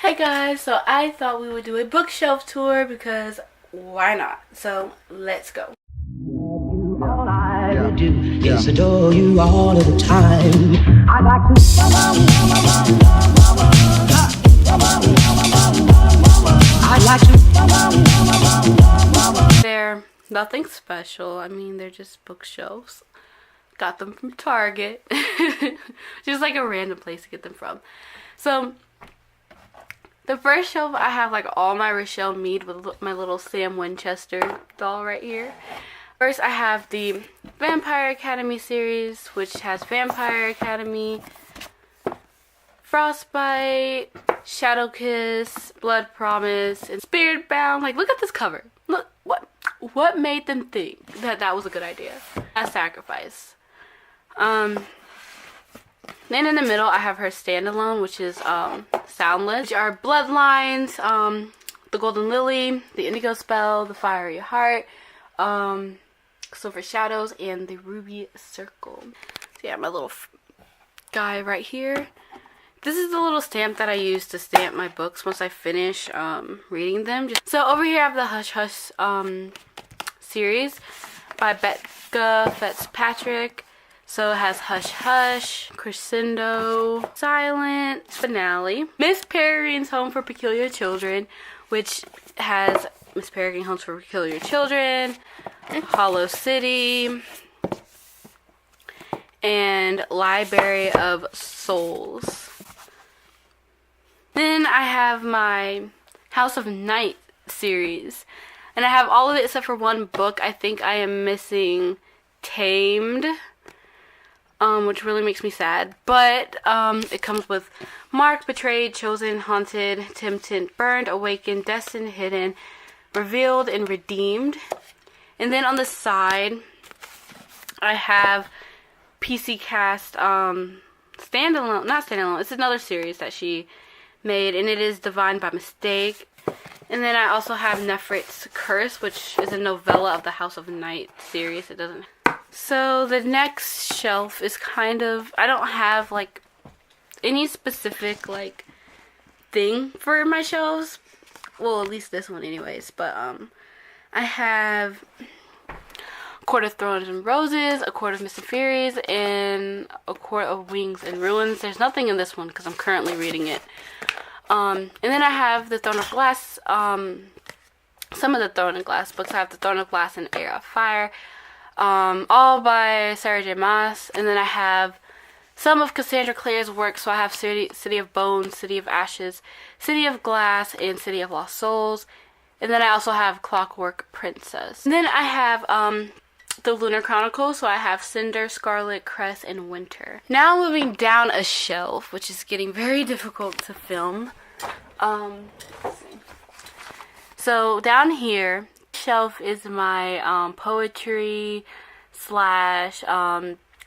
Hey guys, so I thought we would do a bookshelf tour because why not? So let's go. All I do is adore you all of the time. I like to. They're nothing special. I mean, they're just bookshelves. Got them from Target. Just like a random place to get them from. So the first shelf, I have like all my Rochelle Mead with my little Sam Winchester doll right here. First, I have the Vampire Academy series, which has Vampire Academy, Frostbite, Shadow Kiss, Blood Promise, and Spirit Bound. Like, look at this cover. Look, what made them think that that was a good idea? A sacrifice. Then in the middle, I have her standalone, which is Soundless, which are Bloodlines, the Golden Lily, the Indigo Spell, the Fiery Heart, Silver Shadows, and the Ruby Circle. So yeah, my little guy right here. This is the little stamp that I use to stamp my books once I finish reading them. So over here I have the Hush Hush series by Becca Fitzpatrick. So it has Hush Hush, Crescendo, Silent, Finale, Miss Peregrine's Home for Peculiar Children, which has Miss Peregrine Homes for Peculiar Children, Hollow City, and Library of Souls. Then I have my House of Night series, and I have all of it except for one book. I think I am missing Tamed, which really makes me sad, but it comes with Marked, Betrayed, Chosen, Haunted, Tempted, Burned, Awakened, Destined, Hidden, Revealed, and Redeemed. And then on the side, I have PC Cast standalone, not standalone, it's another series that she made, and it is Divine by Mistake. And then I also have Nefrit's Curse, which is a novella of the House of Night series. It doesn't. So the next shelf is kind of, I don't have like any specific like thing for my shelves. Well, at least this one anyways. But I have A Court of Thorns and Roses, A Court of Mist and Furies, and A Court of Wings and Ruins. There's nothing in this one because I'm currently reading it. And then I have the Throne of Glass, some of the Throne of Glass books. I have the Throne of Glass and Heir of Fire, all by Sarah J. Maas. And then I have some of Cassandra Clare's work. So I have City of Bones, City of Ashes, City of Glass, and City of Lost Souls. And then I also have Clockwork Princess. And then I have the Lunar Chronicles. So I have Cinder, Scarlet, Cress, and Winter. Now moving down a shelf, which is getting very difficult to film. Let's see. So down here, shelf is my poetry slash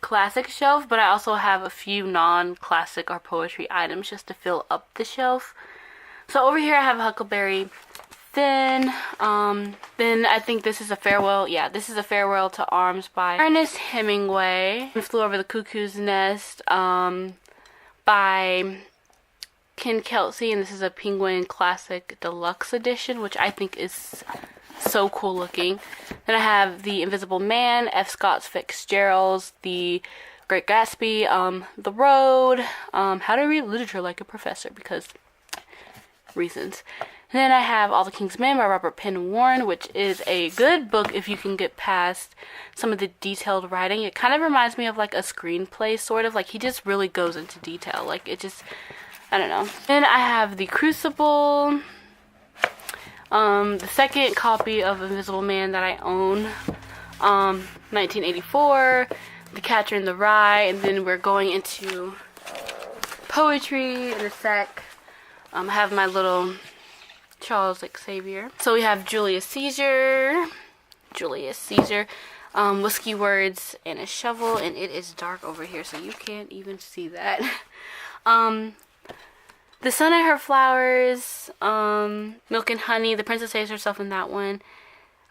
classic shelf, but I also have a few non-classic or poetry items just to fill up the shelf. So over here I have Huckleberry Finn. Then I think this is a farewell. Yeah, this is a Farewell to Arms by Ernest Hemingway. Flew Over the Cuckoo's Nest by Ken Kelsey, and this is a Penguin Classic Deluxe Edition, which I think is so cool looking. Then I have The Invisible Man, F. Scott Fitzgerald's The Great Gatsby, The Road, How to Read Literature Like a Professor, because reasons. And then I have All the King's Men by Robert Penn Warren, which is a good book if you can get past some of the detailed writing. It kind of reminds me of like a screenplay, sort of. Like, he just really goes into detail. Like, it just, I don't know. Then I have The Crucible, the second copy of Invisible Man that I own, 1984, The Catcher in the Rye, and then we're going into poetry in a sec. I have my little Charles Xavier. So we have Julius Caesar, Whiskey Words, and a Shovel, and it is dark over here, so you can't even see that. The Sun and Her Flowers, Milk and Honey, The Princess Saves Herself in that one,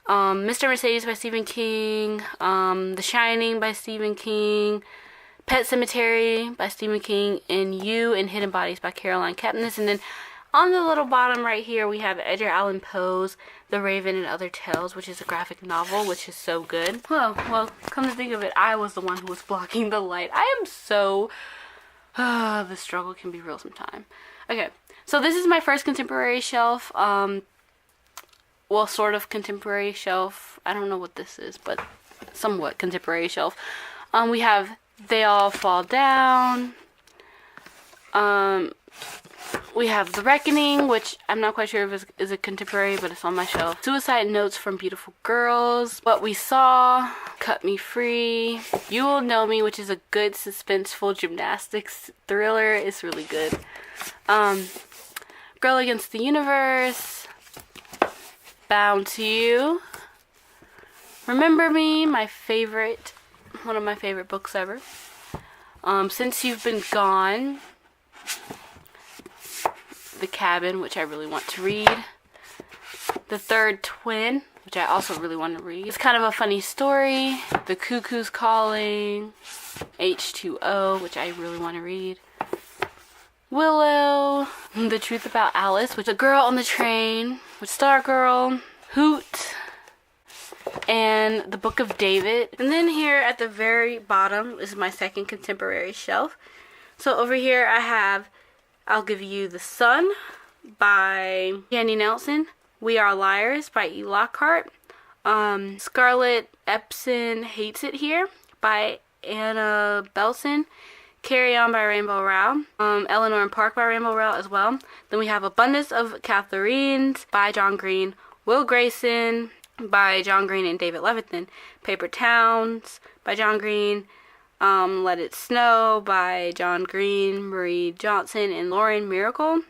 Mr. Mercedes by Stephen King, The Shining by Stephen King, Pet Sematary by Stephen King, and You and Hidden Bodies by Caroline Kepnes. And then On the little bottom right here, we have Edgar Allan Poe's The Raven and Other Tales, which is a graphic novel, which is so good. Well, come to think of it, I was the one who was blocking the light. I am so... the struggle can be real sometimes. Okay, so this is my first contemporary shelf. Well, sort of contemporary shelf. I don't know what this is, but somewhat contemporary shelf. We have They All Fall Down. We have The Reckoning, which I'm not quite sure if it is a contemporary, but it's on my shelf. Suicide Notes from Beautiful Girls. What We Saw. Cut Me Free. You Will Know Me, which is a good suspenseful gymnastics thriller. It's really good. Girl Against the Universe. Bound to You. Remember Me, my favorite, one of my favorite books ever. Since You've Been Gone. The Cabin, which I really want to read. The Third Twin, which I also really want to read. It's kind of a funny story. The Cuckoo's Calling. H2O, which I really want to read. Willow. The Truth About Alice, which is A Girl on the Train, with Stargirl. Hoot. And The Book of David. And then here at the very bottom is my second contemporary shelf. So over here I have I'll Give You the Sun by Candy Nelson. We Are Liars by E. Lockhart. Scarlett Epson Hates It Here by Anna Belson. Carry On by Rainbow Rowell. Eleanor and Park by Rainbow Rowell as well. Then we have Abundance of Catharines by John Green. Will Grayson by John Green and David Levithan. Paper Towns by John Green. Let It Snow by John Green, Marie Johnson, and Lauren Miracle.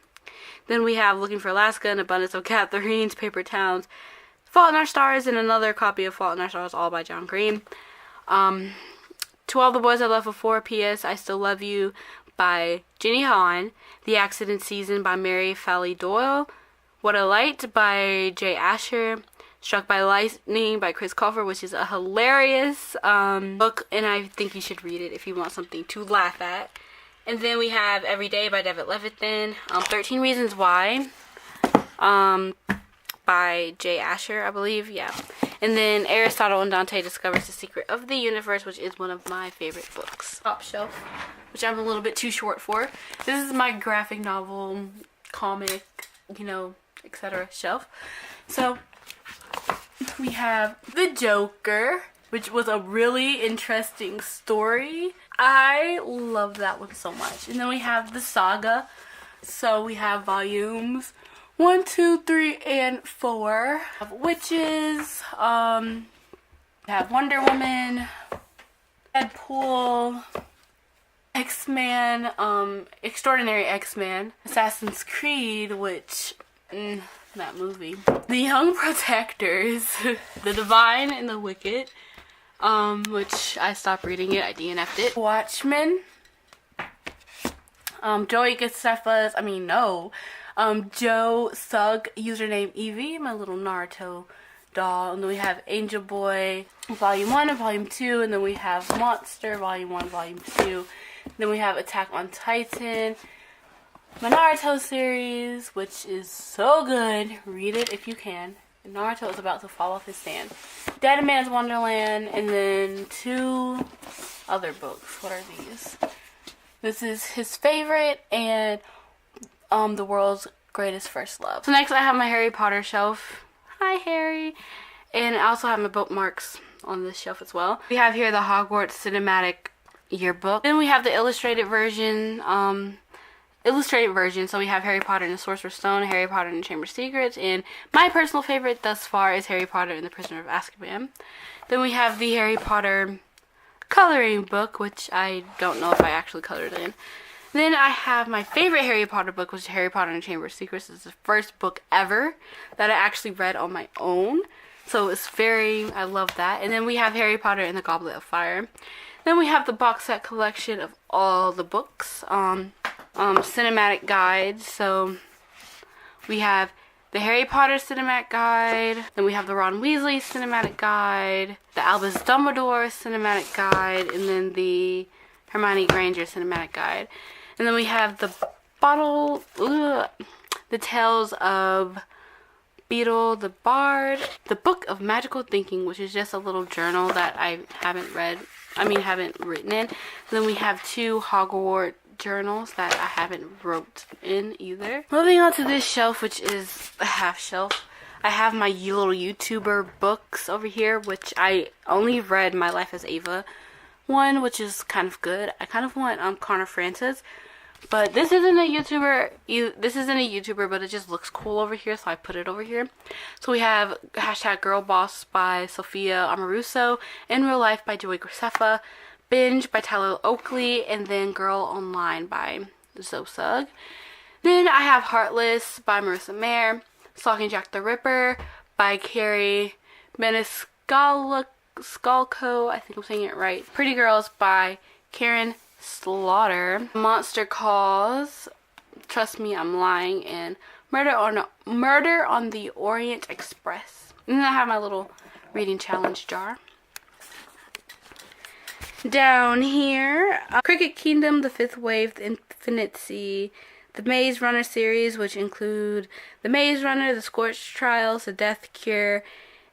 Then we have Looking for Alaska and Abundance of Catharines, Paper Towns, Fault in Our Stars, and another copy of Fault in Our Stars, all by John Green. To All the Boys I Left Before, P.S. I Still Love You by Jenny Han. The Accident Season by Mary Fally Doyle. What a Light by Jay Asher. Struck by Lightning by Chris Colfer, which is a hilarious book, and I think you should read it if you want something to laugh at. And then we have Every Day by David Levithan. 13 Reasons Why by Jay Asher, I believe. Yeah. And then Aristotle and Dante Discovers the Secret of the Universe, which is one of my favorite books. Top shelf, which I'm a little bit too short for. This is my graphic novel, comic, etc. shelf. So we have The Joker, which was a really interesting story. I love that one so much. And then we have The Saga. So we have volumes 1, 2, 3, and 4. We have Witches. We have Wonder Woman. Deadpool. X-Men. Extraordinary X-Men. Assassin's Creed, which... that movie. The Young Protectors. The Divine and the Wicked. Which I stopped reading it. I DNF'd it. Watchmen. Joey Gacefa's, Joe Sugg, username Evie, my little Naruto doll. And then we have Angel Boy, Volume 1 and Volume 2. And then we have Monster, Volume 1, Volume 2. Then we have Attack on Titan. My Naruto series, which is so good. Read it if you can. Naruto is about to fall off his stand. Dead Man's Wonderland, and then 2 other books. What are these? This is his favorite, and The World's Greatest First Love. So next I have my Harry Potter shelf. Hi, Harry. And I also have my bookmarks on this shelf as well. We have here the Hogwarts Cinematic Yearbook. Then we have the illustrated version. So we have Harry Potter and the Sorcerer's Stone, Harry Potter and the Chamber of Secrets, and my personal favorite thus far is Harry Potter and the Prisoner of Azkaban. Then we have the Harry Potter coloring book, which I don't know if I actually colored in. Then I have my favorite Harry Potter book, which is Harry Potter and the Chamber of Secrets. It's the first book ever that I actually read on my own. So I love that. And then we have Harry Potter and the Goblet of Fire. Then we have the box set collection of all the books. Cinematic guide. So we have the Harry Potter cinematic guide. Then we have the Ron Weasley cinematic guide. The Albus Dumbledore cinematic guide. And then the Hermione Granger cinematic guide. And then we have the The Tales of Beetle the Bard, The Book of Magical Thinking, which is just a little journal that I haven't written in. Then we have 2 Hogwarts journals that I haven't wrote in either. Moving on to this shelf, which is a half shelf. I have my little YouTuber books over here, which I only read My Life as Ava one, which is kind of good. I kind of want Connor Francis, but this isn't a YouTuber, but it just looks cool over here, so I put it over here. So we have Girl Boss by Sophia Amoruso, In Real Life by Joey Graceffa, Binge by Tyler Oakley, and then Girl Online by Zosug. Then I have Heartless by Marissa Mayer, Stalking Jack the Ripper by Carrie Maniscalco, I think I'm saying it right. Pretty Girls by Karen Slaughter, Monster Calls, Trust Me I'm Lying, and Murder on the Orient Express. And then I have my little reading challenge jar. Down here, Cricket Kingdom, The Fifth Wave, The Infinite Sea, the Maze Runner series, which include The Maze Runner, The Scorched Trials, The Death Cure,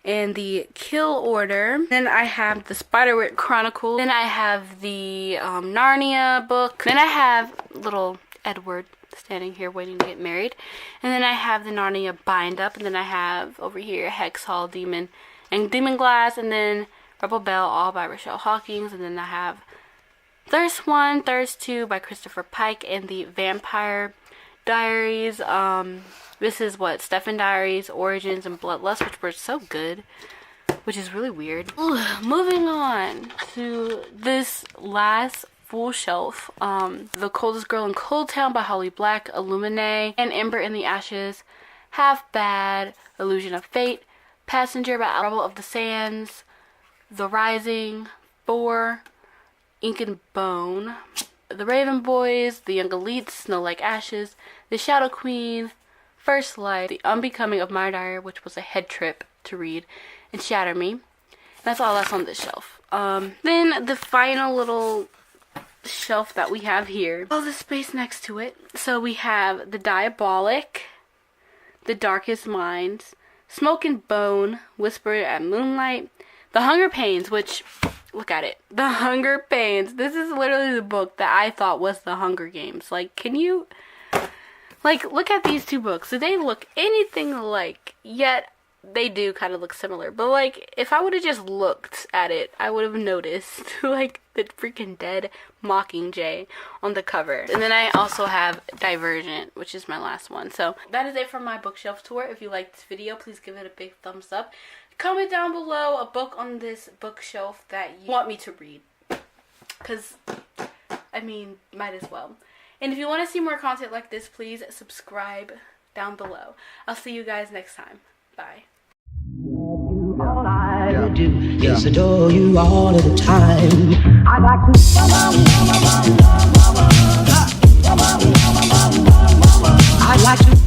and The Kill Order. Then I have the Spiderwick Chronicle. Then I have the Narnia book. Then I have little Edward standing here waiting to get married. And then I have the Narnia bind up. And then I have over here Hex Hall, Demon, and Demon Glass. And then Rebel Bell, all by Rochelle Hawkins. And then I have Thirst 1, Thirst 2 by Christopher Pike, and the Vampire Diaries. This is Stefan Diaries, Origins, and Bloodlust, which were so good, which is really weird. Moving on to this last full shelf. The Coldest Girl in Cold Town by Holly Black, Illuminae, and Ember in the Ashes, Half Bad, Illusion of Fate, Passenger by Rebel of the Sands, The Rising, 4, Ink and Bone, The Raven Boys, The Young Elites, Snow Like Ashes, The Shadow Queen, First Light, The Unbecoming of My Diary, which was a head trip to read, and Shatter Me. That's all that's on this shelf. Then the final little shelf that we have here, all the space next to it. So we have The Diabolic, The Darkest Minds, Smoke and Bone, Whisper at Moonlight, The Hunger Pains, which, look at it. The Hunger Pains. This is literally the book that I thought was The Hunger Games. Like, can you, like, look at these 2 books. Do they look anything alike? Yet, they do kind of look similar. But, like, if I would have just looked at it, I would have noticed, like, the freaking dead Mockingjay on the cover. And then I also have Divergent, which is my last one. So, that is it for my bookshelf tour. If you liked this video, please give it a big thumbs up. Comment down below a book on this bookshelf that you want me to read. Because, I mean, might as well. And if you want to see more content like this, please subscribe down below. I'll see you guys next time. Bye. All I do is adore you all of the time. I like to